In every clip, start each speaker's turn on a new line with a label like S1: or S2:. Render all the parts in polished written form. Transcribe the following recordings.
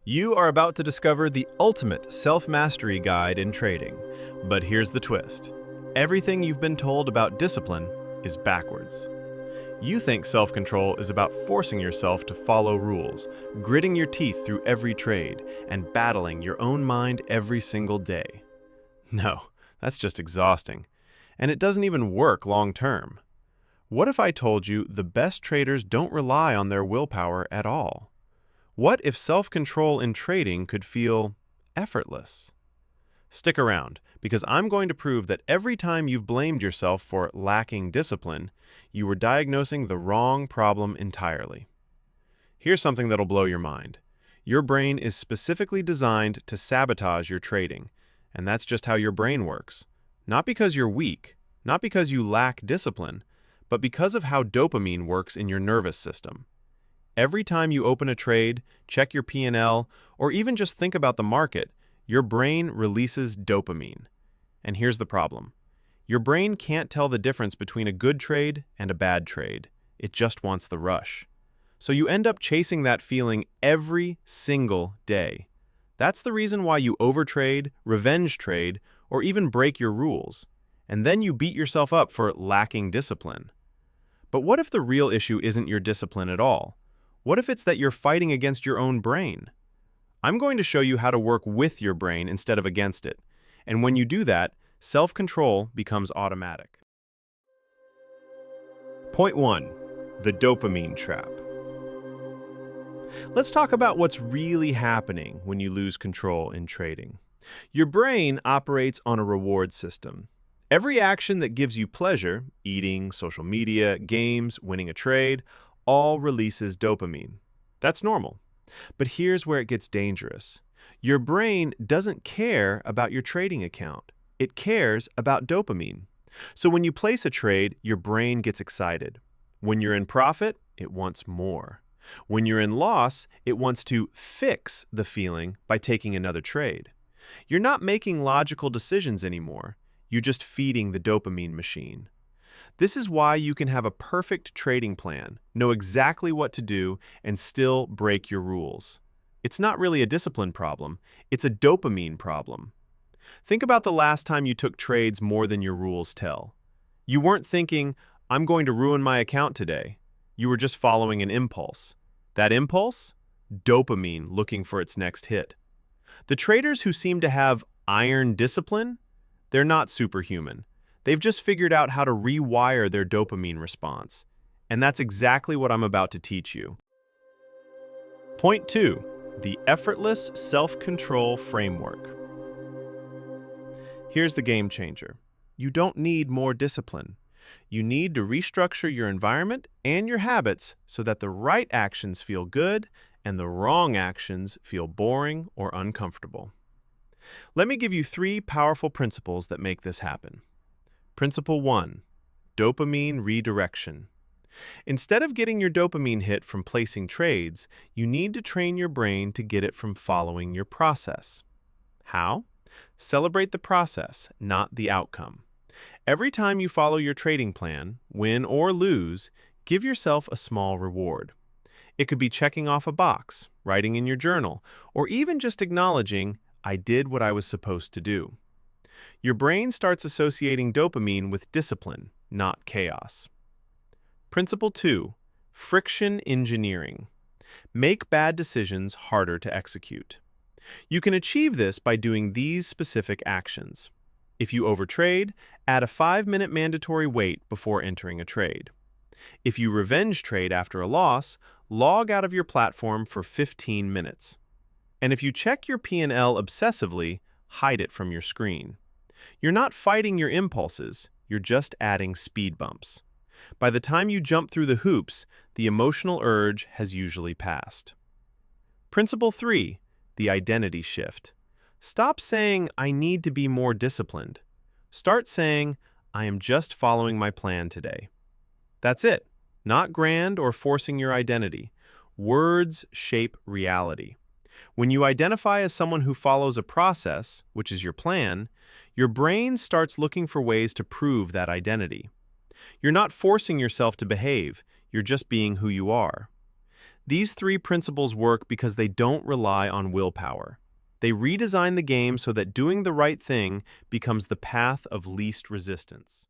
S1: You are about to discover the ultimate self-mastery guide in trading. But here's the twist. Everything you've been told about discipline is backwards. You think self-control is about forcing yourself to follow rules, gritting your teeth through every trade, and battling your own mind every single day. No, that's just exhausting. And it doesn't even work long-term. What if I told you the best traders don't rely on their willpower at all? What if self-control in trading could feel effortless? Stick around, because I'm going to prove that every time you've blamed yourself for lacking discipline, you were diagnosing the wrong problem entirely. Here's something that'll blow your mind. Your brain is specifically designed to sabotage your trading, and that's just how your brain works. Not because you're weak, not because you lack discipline, but because of how dopamine works in your nervous system. Every time you open a trade, check your P&L, or even just think about the market, your brain releases dopamine. And here's the problem. Your brain can't tell the difference between a good trade and a bad trade. It just wants the rush. So you end up chasing that feeling every single day. That's the reason why you overtrade, revenge trade, or even break your rules. And then you beat yourself up for lacking discipline. But what if the real issue isn't your discipline at all? What if it's that you're fighting against your own brain? I'm going to show you how to work with your brain instead of against it. And when you do that, self-control becomes automatic. Point 1. The dopamine trap. Let's talk about what's really happening when you lose control in trading. Your brain operates on a reward system. Every action that gives you pleasure, eating, social media, games, winning a trade, all releases dopamine. That's normal. But here's where it gets dangerous. Your brain doesn't care about your trading account. It cares about dopamine. So when you place a trade, your brain gets excited. When you're in profit, it wants more. When you're in loss, it wants to fix the feeling by taking another trade. You're not making logical decisions anymore. You're just feeding the dopamine machine. This is why you can have a perfect trading plan, know exactly what to do, and still break your rules. It's not really a discipline problem, it's a dopamine problem. Think about the last time you took trades more than your rules tell. You weren't thinking, I'm going to ruin my account today. You were just following an impulse. That impulse? Dopamine looking for its next hit. The traders who seem to have iron discipline, they're not superhuman. They've just figured out how to rewire their dopamine response. And that's exactly what I'm about to teach you. Point 2. The effortless self-control framework. Here's the game changer. You don't need more discipline. You need to restructure your environment and your habits so that the right actions feel good and the wrong actions feel boring or uncomfortable. Let me give you 3 powerful principles that make this happen. Principle 1. Dopamine redirection. Instead of getting your dopamine hit from placing trades, you need to train your brain to get it from following your process. How? Celebrate the process, not the outcome. Every time you follow your trading plan, win or lose, give yourself a small reward. It could be checking off a box, writing in your journal, or even just acknowledging, I did what I was supposed to do. Your brain starts associating dopamine with discipline, not chaos. Principle 2. Friction engineering. Make bad decisions harder to execute. You can achieve this by doing these specific actions. If you overtrade, add a 5-minute mandatory wait before entering a trade. If you revenge trade after a loss, log out of your platform for 15 minutes. And if you check your P&L obsessively, hide it from your screen. You're not fighting your impulses, you're just adding speed bumps. By the time you jump through the hoops, the emotional urge has usually passed. Principle 3. The identity shift. Stop saying, I need to be more disciplined. Start saying, I am just following my plan today. That's it. Not grand or forcing your identity. Words shape reality. When you identify as someone who follows a process, which is your plan, your brain starts looking for ways to prove that identity. You're not forcing yourself to behave, you're just being who you are. These three principles work because they don't rely on willpower. They redesign the game so that doing the right thing becomes the path of least resistance.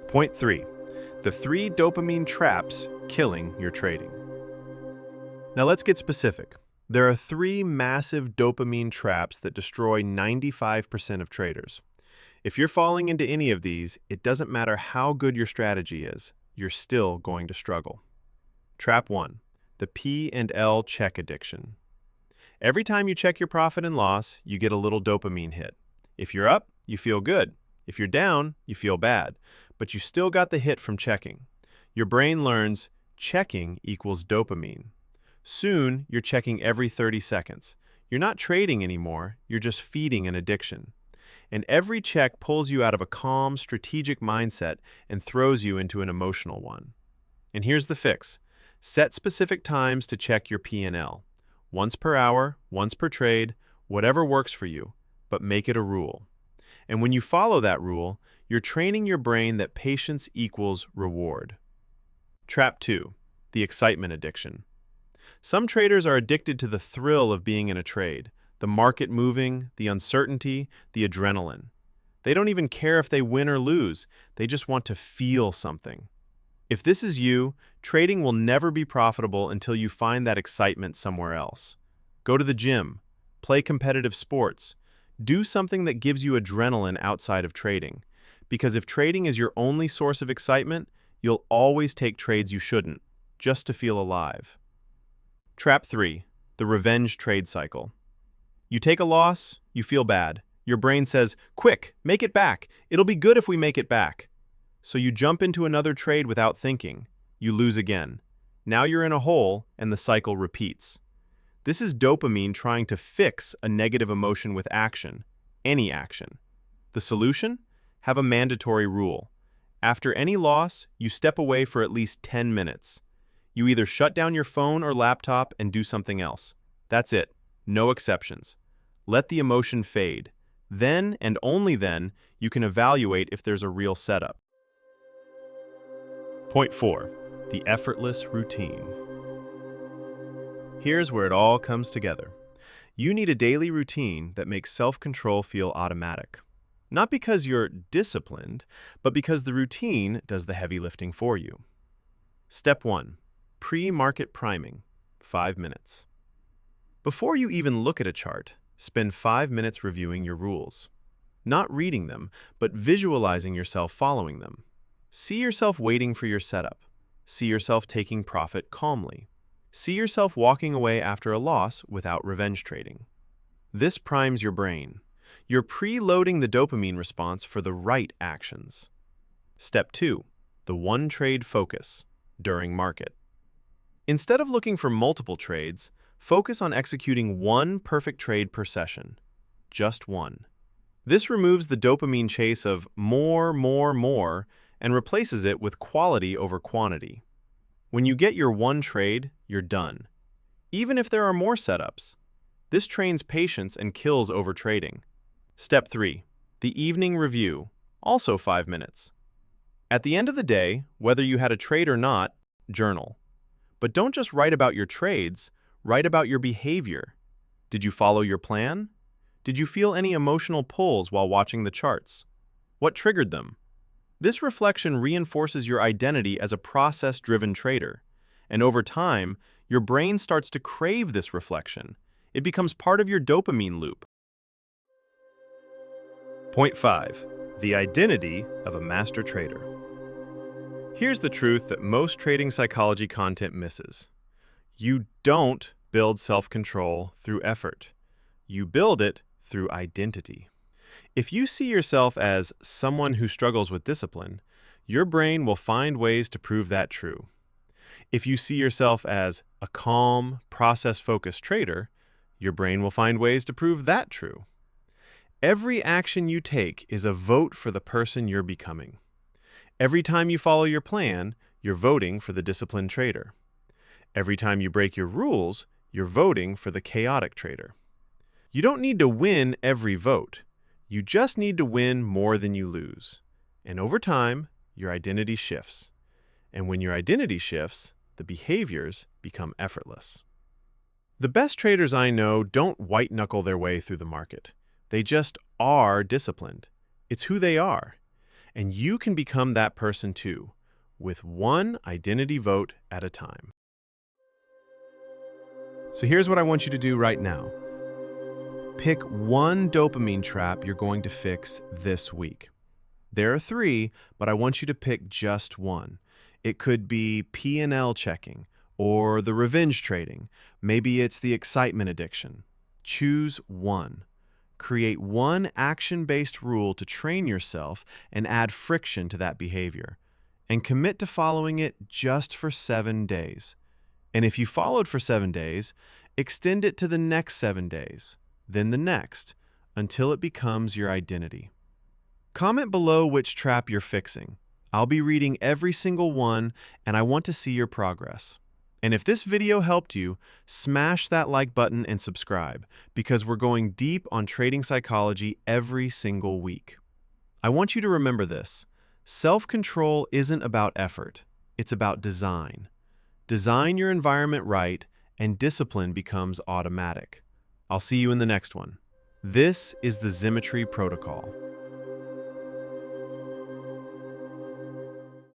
S1: Point 3. The 3 dopamine traps killing your trading. Now let's get specific. There are 3 massive dopamine traps that destroy 95% of traders. If you're falling into any of these, it doesn't matter how good your strategy is, you're still going to struggle. Trap 1. The P and L check addiction. Every time you check your profit and loss, you get a little dopamine hit. If you're up, you feel good. If you're down, you feel bad. But you still got the hit from checking. Your brain learns checking equals dopamine. Soon, you're checking every 30 seconds. You're not trading anymore, you're just feeding an addiction. And every check pulls you out of a calm, strategic mindset and throws you into an emotional one. And here's the fix. Set specific times to check your P&L. Once per hour, once per trade, whatever works for you, but make it a rule. And when you follow that rule, you're training your brain that patience equals reward. Trap 2. The excitement addiction. Some traders are addicted to the thrill of being in a trade, the market moving, the uncertainty, the adrenaline. They don't even care if they win or lose, they just want to feel something. If this is you, trading will never be profitable until you find that excitement somewhere else. Go to the gym, play competitive sports, do something that gives you adrenaline outside of trading. Because if trading is your only source of excitement, you'll always take trades you shouldn't, just to feel alive. Trap 3. The revenge trade cycle. You take a loss, you feel bad. Your brain says, "Quick, make it back. It'll be good if we make it back." So you jump into another trade without thinking. You lose again. Now you're in a hole, and the cycle repeats. This is dopamine trying to fix a negative emotion with action, any action. The solution? Have a mandatory rule. After any loss, you step away for at least 10 minutes. You either shut down your phone or laptop and do something else. That's it. No exceptions. Let the emotion fade. Then, and only then, you can evaluate if there's a real setup. Point 4. The effortless routine. Here's where it all comes together. You need a daily routine that makes self-control feel automatic. Not because you're disciplined, but because the routine does the heavy lifting for you. Step 1. Pre-market priming. 5 minutes. Before you even look at a chart, spend 5 minutes reviewing your rules. Not reading them, but visualizing yourself following them. See yourself waiting for your setup. See yourself taking profit calmly. See yourself walking away after a loss without revenge trading. This primes your brain. You're preloading the dopamine response for the right actions. Step 2. The one trade focus during market. Instead of looking for multiple trades, focus on executing one perfect trade per session. Just one. This removes the dopamine chase of more, and replaces it with quality over quantity. When you get your one trade, you're done. Even if there are more setups. This trains patience and kills overtrading. Step 3. The evening review, also 5 minutes. At the end of the day, whether you had a trade or not, journal. But don't just write about your trades, write about your behavior. Did you follow your plan? Did you feel any emotional pulls while watching the charts? What triggered them? This reflection reinforces your identity as a process-driven trader. And over time, your brain starts to crave this reflection. It becomes part of your dopamine loop. Point 5. The identity of a master trader. Here's the truth that most trading psychology content misses. You don't build self-control through effort. You build it through identity. If you see yourself as someone who struggles with discipline, your brain will find ways to prove that true. If you see yourself as a calm, process-focused trader, your brain will find ways to prove that true. Every action you take is a vote for the person you're becoming. Every time you follow your plan, you're voting for the disciplined trader. Every time you break your rules, you're voting for the chaotic trader. You don't need to win every vote. You just need to win more than you lose. And over time, your identity shifts. And when your identity shifts, the behaviors become effortless. The best traders I know don't white-knuckle their way through the market. They just are disciplined. It's who they are. And you can become that person too, with one identity vote at a time. So here's what I want you to do right now. Pick one dopamine trap you're going to fix this week. There are 3, but I want you to pick just one. It could be P&L checking or the revenge trading. Maybe it's the excitement addiction. Choose one. Create one action-based rule to train yourself and add friction to that behavior. And commit to following it just for 7 days. And if you followed for 7 days, extend it to the next 7 days, then the next, until it becomes your identity. Comment below which trap you're fixing. I'll be reading every single one, and I want to see your progress. And if this video helped you, smash that like button and subscribe, because we're going deep on trading psychology every single week. I want you to remember this. Self-control isn't about effort. It's about design. Design your environment right, and discipline becomes automatic. I'll see you in the next one. This is the Symmetry Protocol.